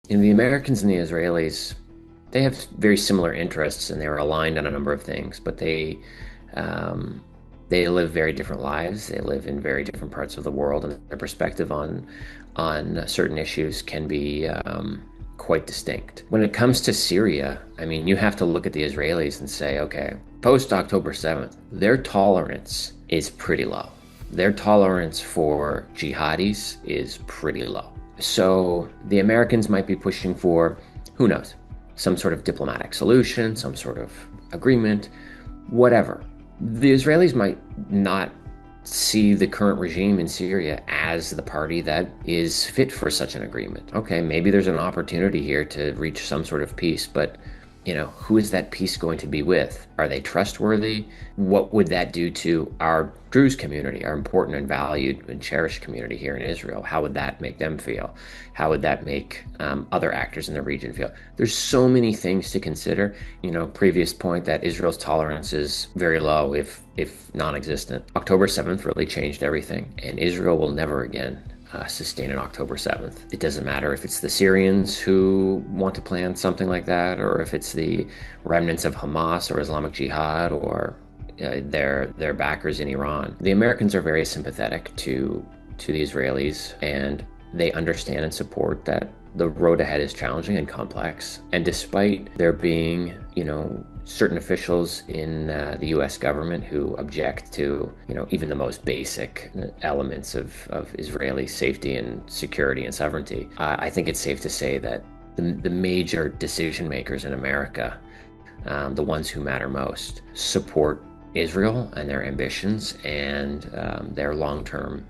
The Americans and the Israelis, they have very similar interests and they're aligned on a number of things, but um, they live very different lives. They live in very different parts of the world, and their perspective on certain issues can be quite distinct. When it comes to Syria, I mean, you have to look at the Israelis and say, okay, post October 7th, their tolerance is pretty low. Their tolerance for jihadis is pretty low. So the Americans might be pushing for, who knows, some sort of diplomatic solution, some sort of agreement, whatever. The Israelis might not see the current regime in Syria as the party that is fit for such an agreement. Okay, maybe there's an opportunity here to reach some sort of peace, but who is that peace going to be with? Are they trustworthy? What would that do to our Druze community, our important and valued and cherished community here in Israel? How would that make them feel? How would that make other actors in the region feel? There's so many things to consider. Previous point that Israel's tolerance is very low, if non-existent. October 7th really changed everything, and Israel will never again sustain an October 7th. It doesn't matter if it's the Syrians who want to plan something like that, or if it's the remnants of Hamas or Islamic Jihad, or their backers in Iran. The Americans are very sympathetic to the Israelis, and they understand and support that the road ahead is challenging and complex. And despite there being, certain officials in the U.S. government who object to, even the most basic elements of Israeli safety and security and sovereignty, I think it's safe to say that the major decision makers in America, the ones who matter most, support Israel and their ambitions and their long-term